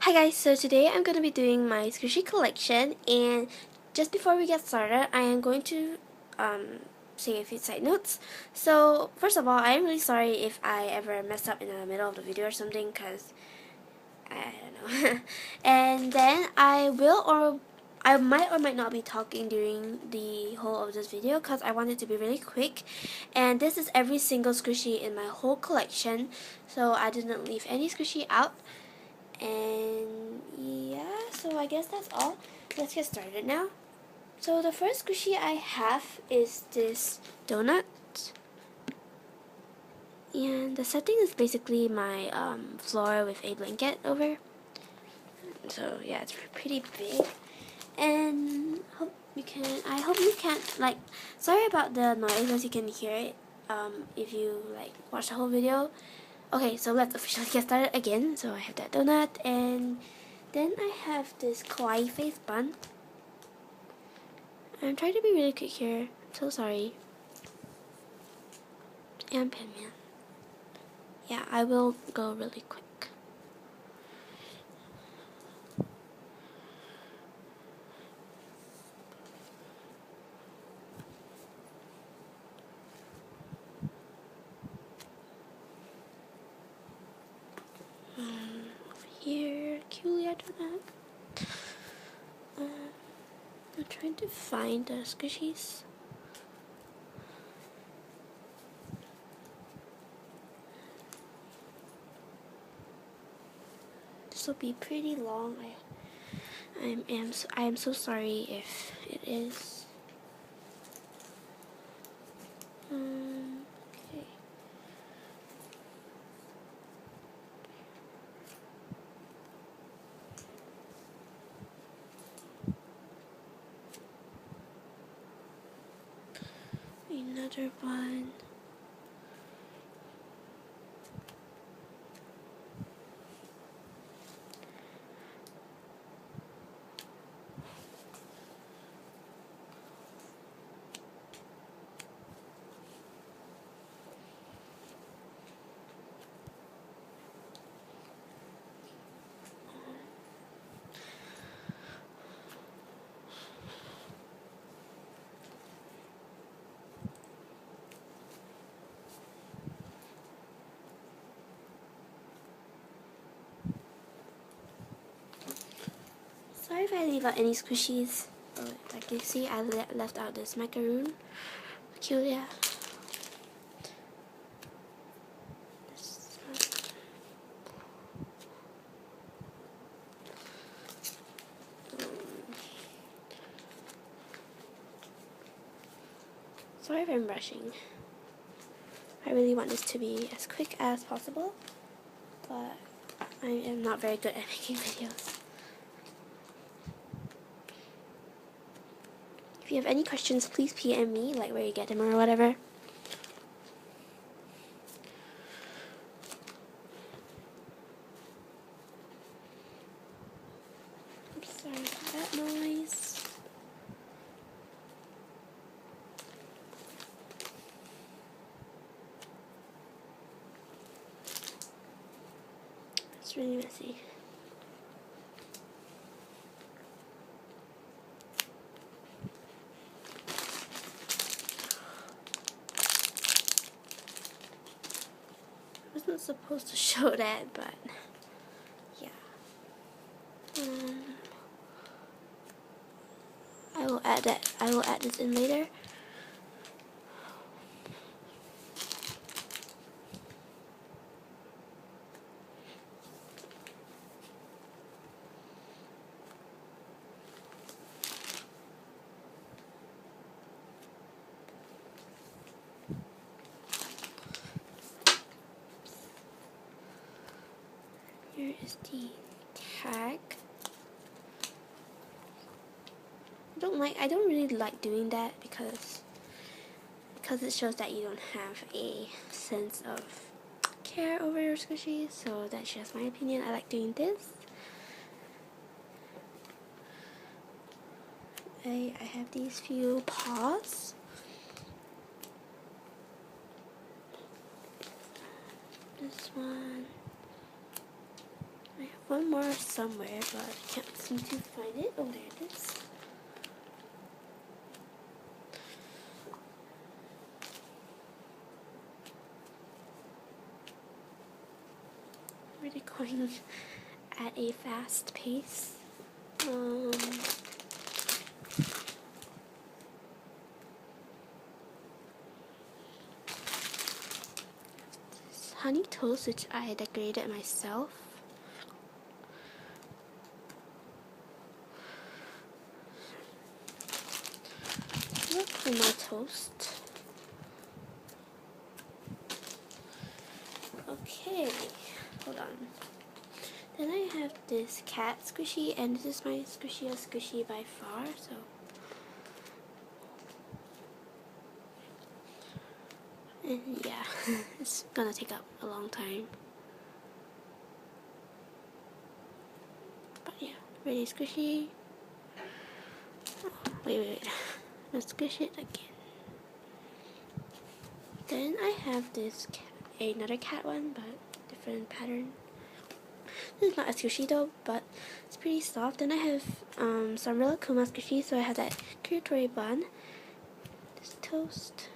Hi guys, so today I'm going to be doing my squishy collection, and just before we get started, I am going to say a few side notes. So first of all, I am really sorry if I ever mess up in the middle of the video or something, because I don't know. And then I might or might not be talking during the whole of this video because I want it to be really quick. And this is every single squishy in my whole collection, so I didn't leave any squishy out. And yeah, so I guess that's all. Let's get started now. So the first squishy I have is this donut. And the setting is basically my floor with a blanket over. So yeah, it's pretty big. And I hope you can't, like, sorry about the noise as you can hear it if you like watch the whole video. Okay, so let's officially get started again. So I have that donut, and then I have this kawaii face bun. I'm trying to be really quick here. So sorry. And Pinman. Yeah, I will go really quick. Over here, Culia donut. I'm trying to find the squishies. This will be pretty long. I am so sorry if it is. Okay. Another one. Sorry if I leave out any squishies. Like you see, I left out this macaroon. Culia. Sorry if I'm rushing. I really want this to be as quick as possible, but I am not very good at making videos. If you have any questions, please PM me, like where you get them or whatever. I'm sorry for that noise. It's really messy. I wasn't supposed to show that, but yeah. I will add that. I will add this in later. Here is the tag. I don't really like doing that because it shows that you don't have a sense of care over your squishies, so that's just my opinion. I like doing this. I have these few paws. This one. I have one more somewhere, but I can't seem to find it. Oh, there it is. Really going at a fast pace. This honey toast, which I decorated myself. Look for my toast. Okay, hold on. Then I have this cat squishy, and this is my squishiest squishy by far, so. And yeah, it's gonna take up a long time. But yeah, really squishy. Oh, wait. Let's squish it again. Then I have this another cat one, but different pattern. This is not as squishy though, but it's pretty soft. Then I have some real kuma squishy, so I have that curatory bun. This toast.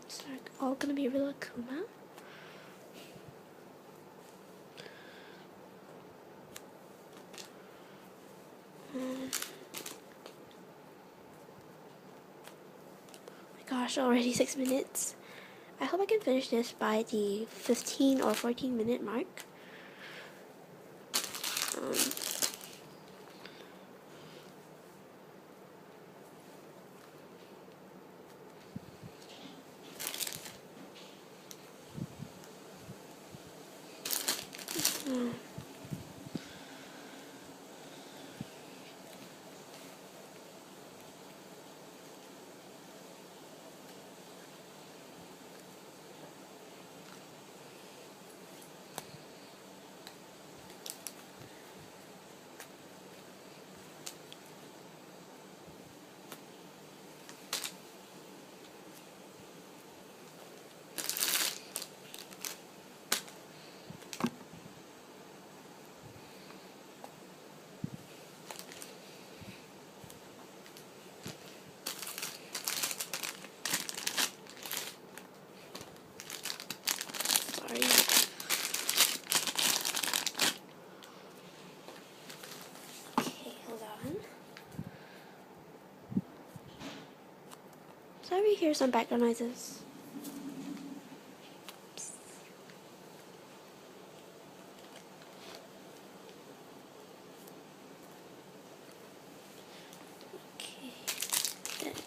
It's all gonna be real kuma. Gosh, already 6 minutes. I hope I can finish this by the 15 or 14 minute mark. Sorry we hear some background noises. Okay, then the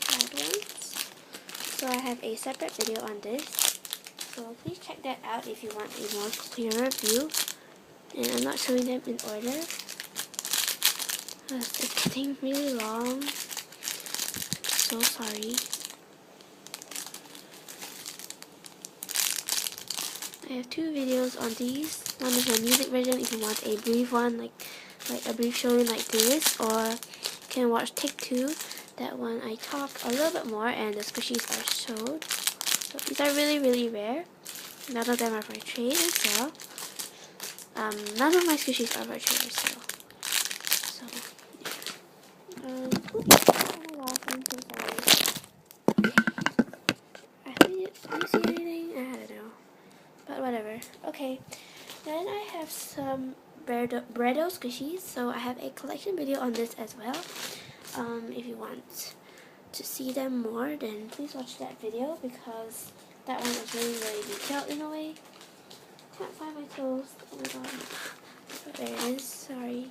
third ones. So I have a separate video on this. So please check that out if you want a more clearer view. And I'm not showing them in order. It's getting really long. So sorry. I have two videos on these. One is a music version if you want a brief one, like a brief showing like this, or you can watch take two. That one I talk a little bit more and the squishies are showed. So these are really rare. None of them are for trade as well. None of my squishies are for trade as well. So yeah. Oops, oh my gosh, I'm so sorry. Do you see anything? I don't know. But whatever. Okay. Then I have some Breadou squishies. So I have a collection video on this as well. If you want to see them more, then please watch that video because that one is really detailed in a way. Can't find my toast. Oh my god. There it is. Sorry.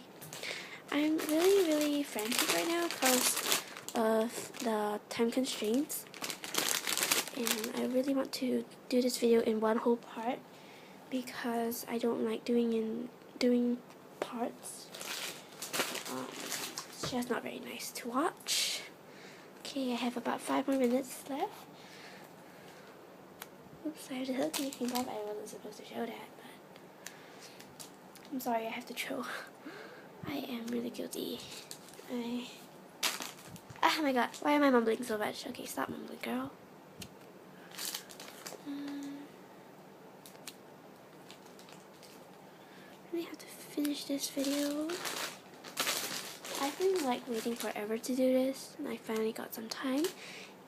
I'm really frantic right now because of the time constraints. And I really want to do this video in one whole part because I don't like doing parts. It's just not very nice to watch. Okay, I have about 5 more minutes left. Oops, I have the hook making up. I wasn't supposed to show that, but I'm sorry, I have to throw. I am really guilty. Oh my god, why am I mumbling so much? Okay, stop mumbling, girl. I really have to finish this video. I've been like waiting forever to do this, and I finally got some time.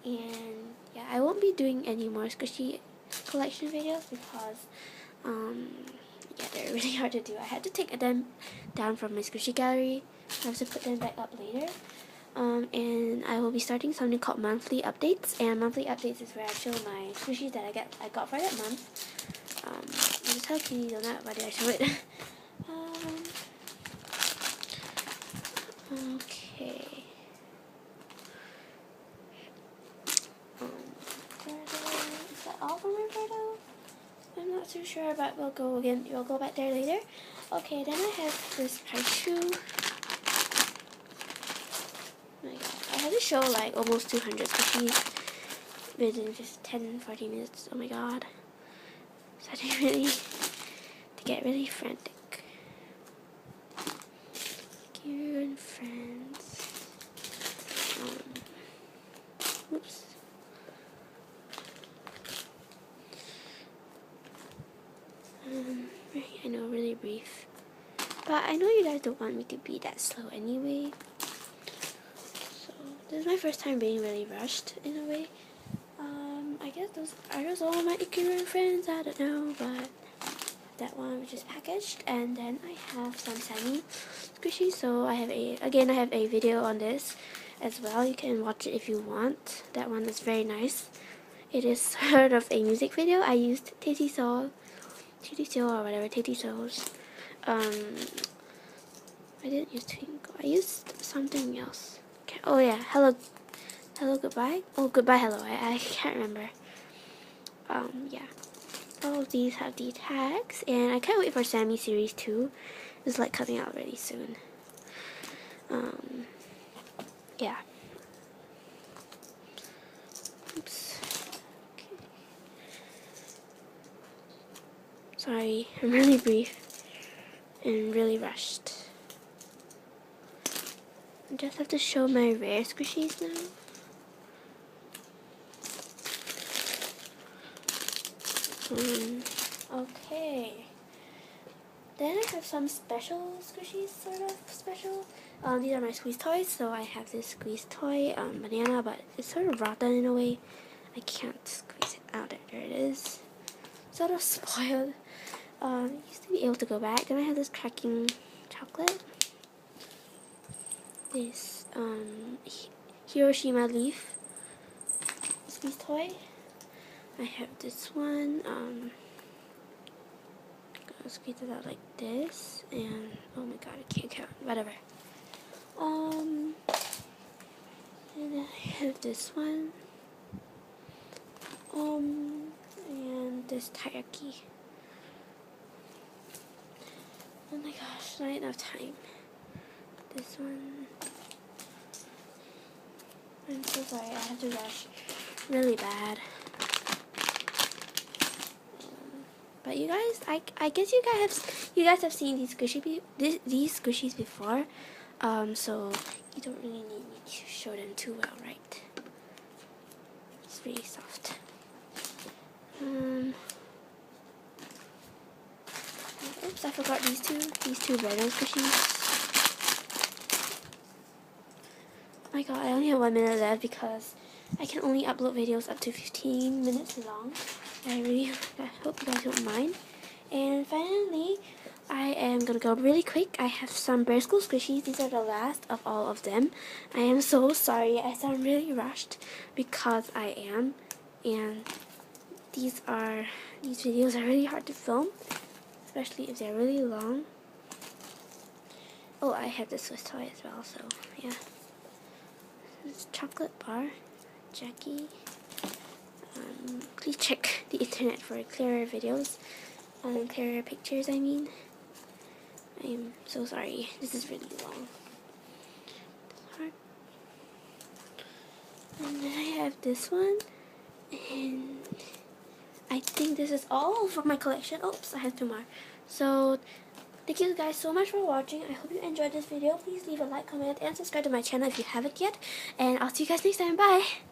And yeah, I won't be doing any more squishy collection videos because yeah, they're really hard to do. I had to take them down from my squishy gallery. I have to put them back up later. And I will be starting something called monthly updates. And monthly updates is where I show my squishies that I got for that month. I'll just tell Kitty Donut why did I show it. Okay. Breadou. Is that all for my Breadou? I'm not too sure, but we'll go again. We'll go back there later. Okay, then I have this shoe. Oh my god, I had to show like almost 200 squishies within just 10-14 minutes. Oh my god, starting really to get really frantic. Gear and friends. Oops. I know, really brief. But I know you guys don't want me to be that slow anyway. So, this is my first time being really rushed in a way. I guess those all my Ikiru friends, I don't know, but that one which is packaged. And then I have some Sammy squishies, so I have a video on this as well. You can watch it if you want. That one is very nice. It is sort of a music video. I used Teddy Soul or whatever, Teddy Souls. I didn't use Twinkle. I used something else. Okay. Oh yeah, hello, goodbye. Oh, goodbye, hello. I can't remember. Yeah. All of these have the tags, and I can't wait for Sammy Series 2. It's like coming out really soon. Yeah. Oops. Okay. Sorry, I'm really brief and really rushed. I just have to show my rare squishies now. Okay. Then I have some special squishies, sort of special. These are my squeeze toys. So I have this squeeze toy, banana, but it's sort of rotten in a way. I can't squeeze it out. There it is. Sort of spoiled. Used to be able to go back. Then I have this cracking chocolate. This Hiroshima leaf squeeze toy. I have this one. I'll squeeze it out like this, and oh my god, I can't count. Whatever. And I have this one. And this taiyaki. Oh my gosh, not enough time. This one. I'm so sorry, I have to rush really bad. But you guys, I guess you guys have seen these squishies before. So you don't really need me to show them too well, right? It's really soft. Oops, I forgot these two Breadou squishies. Oh my god, I only have 1 minute left because I can only upload videos up to 15 minutes long. I hope you guys don't mind. And finally, I am gonna go really quick. I have some Bear School squishies. These are the last of all of them. I am so sorry. I sound really rushed because I am. And these videos are really hard to film, especially if they're really long. Oh, I have this Swiss toy as well, so yeah. This chocolate bar, Jackie. Please check the internet for clearer videos, clearer pictures, I mean. I am so sorry, this is really long. And then I have this one, and I think this is all from my collection. Oops, I have 2 more. So, Thank you guys so much for watching. I hope you enjoyed this video. Please leave a like, comment, and subscribe to my channel if you haven't yet. And I'll see you guys next time. Bye!